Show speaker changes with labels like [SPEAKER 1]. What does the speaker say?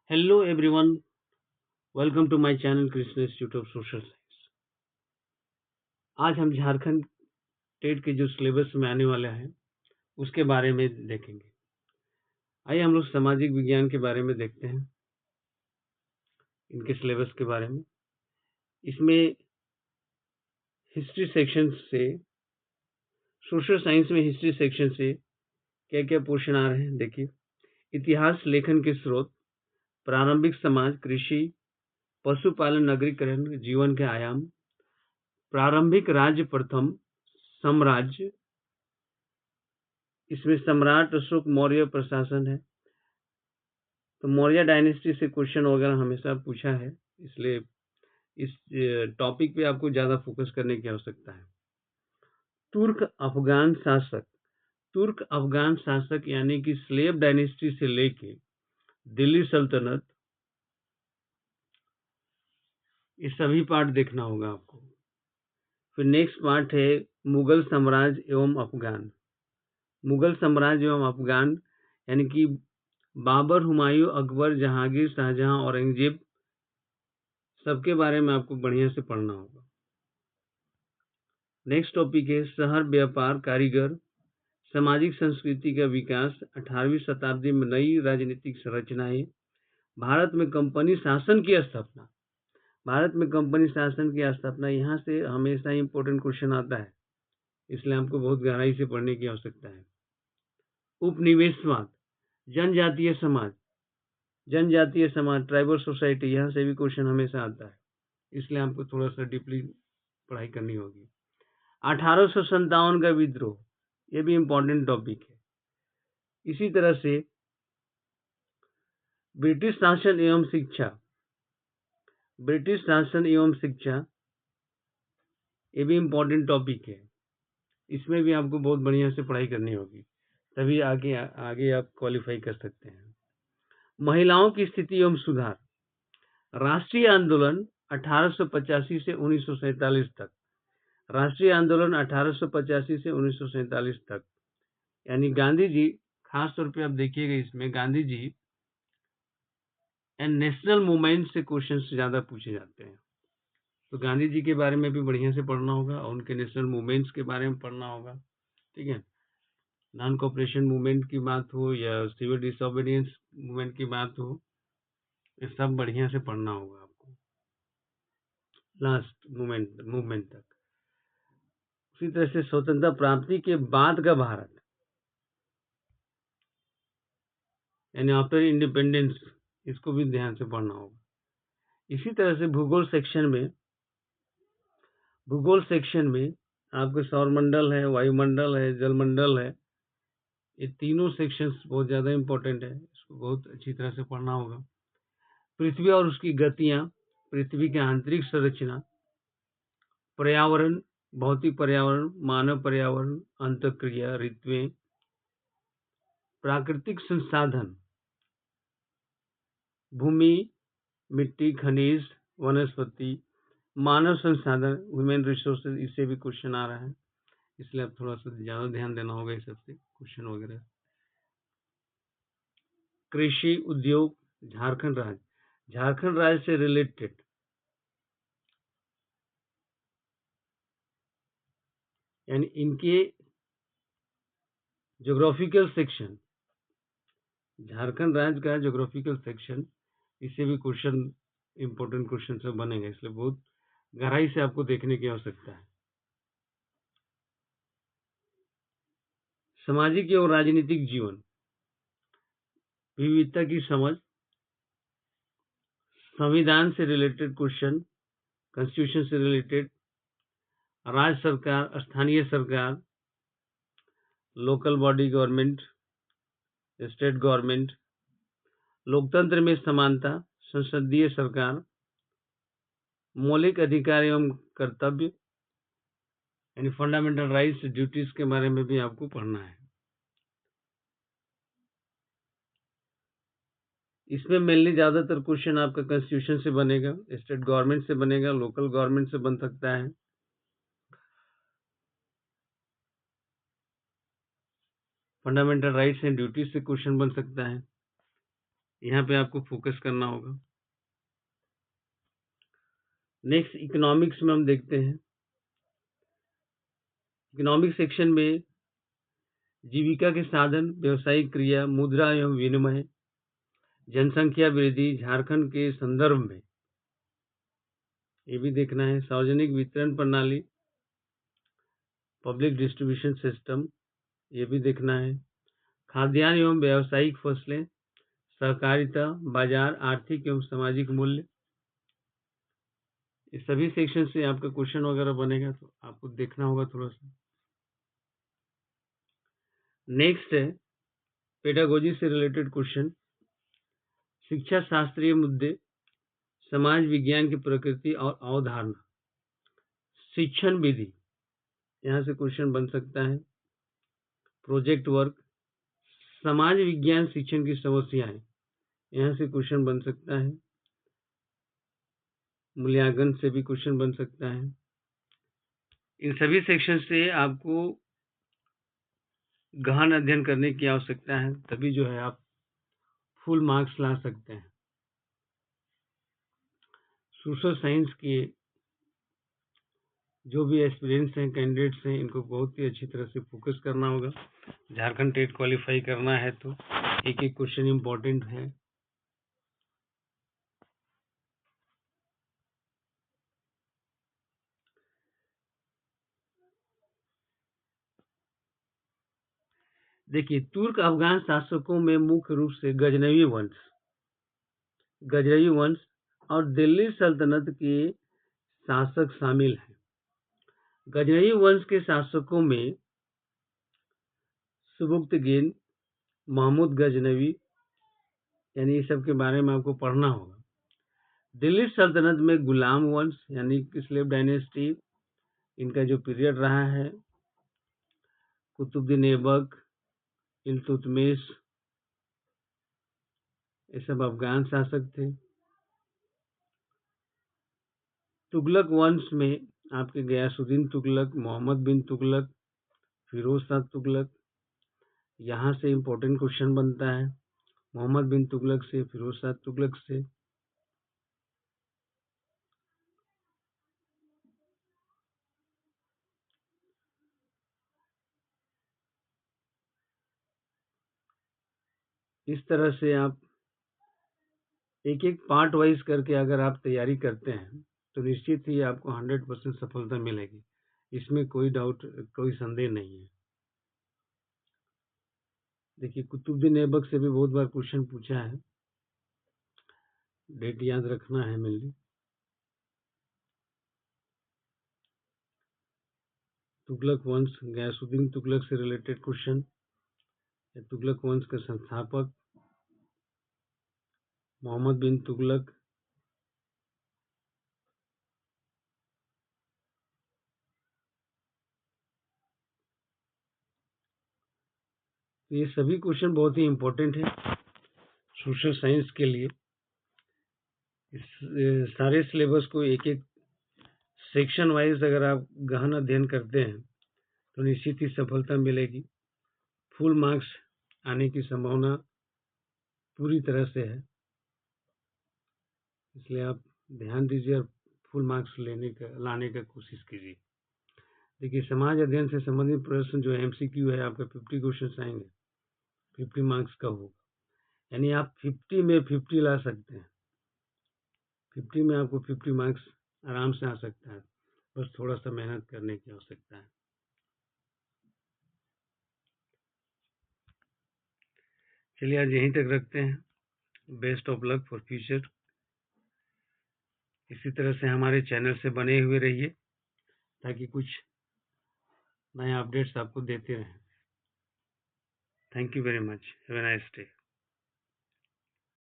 [SPEAKER 1] Hello everyone, welcome to my channel Krishna institute of social science. आज हम Jharkhand TET के जो सिलेबस में आने वाला है उसके बारे में देखेंगे। आइए हम लोग सामाजिक विज्ञान के बारे में देखते हैं, इनके सिलेबस के बारे में। इसमें हिस्ट्री सेक्शन से, सोशल साइंस में हिस्ट्री सेक्शन से क्या क्या पोर्शन आ रहे हैं देखिए। इतिहास लेखन के स्रोत, प्रारंभिक समाज, कृषि, पशुपालन, नगरीकरण, जीवन के आयाम, प्रारंभिक राज्य, प्रथम साम्राज्य, इसमें सम्राट अशोक मौर्य प्रशासन है। तो मौर्य डायनेस्टी से क्वेश्चन वगैरह हमेशा पूछा है, इसलिए इस टॉपिक पे आपको ज़्यादा फोकस करने की आवश्यकता है। तुर्क अफगान शासक, तुर्क अफगान शासक यानी कि स्लेव डायनेस्टी से लेके दिल्ली सल्तनत, ये सभी पार्ट देखना होगा आपको। फिर नेक्स्ट पार्ट है मुगल साम्राज्य एवं अफगान। मुगल साम्राज्य एवं अफगान यानी कि बाबर, हुमायूं, अकबर, जहांगीर, शाहजहां, औरंगजेब, सबके बारे में आपको बढ़िया से पढ़ना होगा। नेक्स्ट टॉपिक है शहर, व्यापार, कारीगर, सामाजिक संस्कृति का विकास, 18वीं शताब्दी में नई राजनीतिक संरचनाएं, भारत में कंपनी शासन की स्थापना। भारत में कंपनी शासन की स्थापना, यहाँ से हमेशा इंपॉर्टेंट क्वेश्चन आता है, इसलिए आपको बहुत गहराई से पढ़ने की आवश्यकता है। उपनिवेशवाद, जनजातीय समाज, जनजातीय समाज, ट्राइबल सोसाइटी, यहाँ से भी क्वेश्चन हमेशा आता है, इसलिए आपको थोड़ा सा डीपली पढ़ाई करनी होगी। 1857 का विद्रोह, ये भी इम्पोर्टेंट टॉपिक है। इसी तरह से ब्रिटिश शासन एवं शिक्षा, ब्रिटिश शासन एवं शिक्षा, ये भी इम्पोर्टेंट टॉपिक है, इसमें भी आपको बहुत बढ़िया से पढ़ाई करनी होगी, तभी आगे आगे आप क्वालिफाई कर सकते हैं। महिलाओं की स्थिति एवं सुधार, राष्ट्रीय आंदोलन 1885 से 1947 तक, राष्ट्रीय आंदोलन 1885 से 1947 तक, यानी गांधी जी, खास तौर पे आप देखिएगा इसमें Gandhi ji and national movement से क्वेश्चन ज़्यादा पूछे जाते हैं। तो गांधी जी के बारे में भी बढ़िया से पढ़ना होगा और उनके नेशनल मूवमेंट्स के बारे में पढ़ना होगा, ठीक है। नॉन कोऑपरेशन मूवमेंट की बात हो या सिविल डिसोबीडियंस मूवमेंट की बात हो, ये सब बढ़िया से पढ़ना होगा आपको लास्ट मूवमेंट तक। उसी तरह से स्वतंत्रता प्राप्ति के बाद का भारत, यानी आफ्टर इंडिपेंडेंस, इसको भी ध्यान से पढ़ना होगा। इसी तरह से भूगोल सेक्शन में, भूगोल सेक्शन में आपके सौरमंडल है, वायुमंडल है, जलमंडल है, ये तीनों सेक्शंस बहुत ज़्यादा इंपॉर्टेंट है, इसको बहुत अच्छी तरह से पढ़ना होगा। पृथ्वी और उसकी गतियाँ, पृथ्वी की आंतरिक संरचना, पर्यावरण, भौतिक पर्यावरण, मानव पर्यावरण, अंतःक्रिया, ऋतुएं, प्राकृतिक संसाधन, भूमि, मिट्टी, खनिज, वनस्पति, मानव संसाधन, ह्यूमन रिसोर्सेज, इससे भी क्वेश्चन आ रहा है, इसलिए आप थोड़ा सा ज़्यादा ध्यान देना होगा इस सबसे क्वेश्चन वगैरह। कृषि, उद्योग, झारखंड राज्य, झारखंड राज्य से रिलेटेड, यानी इनके ज्योग्राफिकल सेक्शन, झारखंड राज्य का ज्योग्राफिकल सेक्शन, इससे भी क्वेश्चन, इंपॉर्टेंट क्वेश्चन सब बनेगा, इसलिए बहुत गहराई से आपको देखने की आवश्यकता है। सामाजिक एवं राजनीतिक जीवन, विविधता की समझ, संविधान से रिलेटेड क्वेश्चन, कॉन्स्टिट्यूशन से रिलेटेड, राज्य सरकार, स्थानीय सरकार, local body government, state government, लोकतंत्र में समानता, संसदीय सरकार, मौलिक अधिकार एवं कर्तव्य, यानी फंडामेंटल राइट्स, ड्यूटीज के बारे में भी आपको पढ़ना है। इसमें मेनली ज़्यादातर क्वेश्चन आपका कॉन्स्टिट्यूशन से बनेगा, स्टेट गवर्नमेंट से बनेगा, लोकल गवर्नमेंट से बन सकता है, फंडामेंटल राइट्स एंड ड्यूटीज से क्वेश्चन बन सकता है। यहाँ पे आपको फोकस करना होगा। नेक्स्ट इकोनॉमिक्स में हम देखते हैं। इकोनॉमिक सेक्शन में जीविका के साधन, व्यवसायिक क्रिया, मुद्रा एवं विनिमय, जनसंख्या वृद्धि झारखंड के संदर्भ में ये भी देखना है। सार्वजनिक वितरण प्रणाली, पब्लिक डिस्ट्रीब्यूशन सिस्टम, ये भी देखना है। खाद्यान्न एवं व्यावसायिक फसलें, सहकारिता, बाजार, आर्थिक एवं सामाजिक मूल्य, इस सभी सेक्शन से आपका क्वेश्चन वगैरह बनेगा, तो आपको देखना होगा थोड़ा सा। नेक्स्ट है पेडागोजी से रिलेटेड क्वेश्चन, शिक्षा शास्त्रीय मुद्दे, समाज विज्ञान की प्रकृति और अवधारणा, शिक्षण विधि, यहाँ से क्वेश्चन बन सकता है। प्रोजेक्ट वर्क, समाज विज्ञान शिक्षण की समस्याएं, यहाँ से क्वेश्चन बन सकता है। मूल्यांकन से भी क्वेश्चन बन सकता है। इन सभी सेक्शन से आपको गहन अध्ययन करने की आवश्यकता है, तभी जो है आप फुल मार्क्स ला सकते हैं। सोशल साइंस के जो भी एस्पिरेंट्स हैं, कैंडिडेट्स हैं, इनको बहुत ही अच्छी तरह से फोकस करना होगा। झारखंड टेट क्वालिफाई करना है तो एक एक क्वेश्चन इम्पोर्टेंट है। देखिए, तुर्क अफगान शासकों में मुख्य रूप से गजनवी वंश और दिल्ली सल्तनत के शासक शामिल हैं। गजनवी वंश के शासकों में सुबुक्तगीन, महमूद गजनवी, यानी ये सब के बारे में आपको पढ़ना होगा। दिल्ली सल्तनत में गुलाम वंश यानी कि स्लेव डायनेस्टी, इनका जो पीरियड रहा है, कुतुबुद्दीन ऐबक, इल्तुतमिश, ये सब अफगान शासक थे। तुगलक वंश में आपके गयासुद्दीन तुगलक, मोहम्मद बिन तुगलक, फिरोज शाह तुगलक, यहाँ से इम्पोर्टेंट क्वेश्चन बनता है। मोहम्मद बिन तुगलक से, फिरोज शाह तुगलक से। इस तरह से आप एक एक पार्ट वाइज करके अगर आप तैयारी करते हैं तो निश्चित ही आपको 100% सफलता मिलेगी, इसमें कोई डाउट, कोई संदेह नहीं है। देखिए, कुतुबुद्दीन ऐबक से भी बहुत बार क्वेश्चन पूछा है, डेट याद रखना है मेनली। तुगलक वंश, गयासुद्दीन तुगलक से रिलेटेड क्वेश्चन, तुगलक वंश के संस्थापक मोहम्मद बिन तुगलक, तो ये सभी क्वेश्चन बहुत ही इम्पोर्टेंट है सोशल साइंस के लिए। इस सारे सिलेबस को एक एक सेक्शन वाइज अगर आप गहन अध्ययन करते हैं तो निश्चित ही सफलता मिलेगी। फुल मार्क्स आने की संभावना पूरी तरह से है, इसलिए आप ध्यान दीजिए और फुल मार्क्स लाने का कोशिश कीजिए। देखिए, समाज अध्ययन से संबंधित प्रश्न जो MCQ है आपका 50 क्वेश्चन आएंगे, 50 मार्क्स का होगा, यानी आप 50 में 50 ला सकते हैं। 50 में आपको 50 मार्क्स आराम से आ सकता है, बस थोड़ा सा मेहनत करने की आवश्यकता है। चलिए आज यहीं तक रखते हैं। Best of luck for future. इसी तरह से हमारे चैनल से बने हुए रहिए ताकि कुछ नए अपडेट्स आपको देते रहें। Thank you very much. Have a nice day.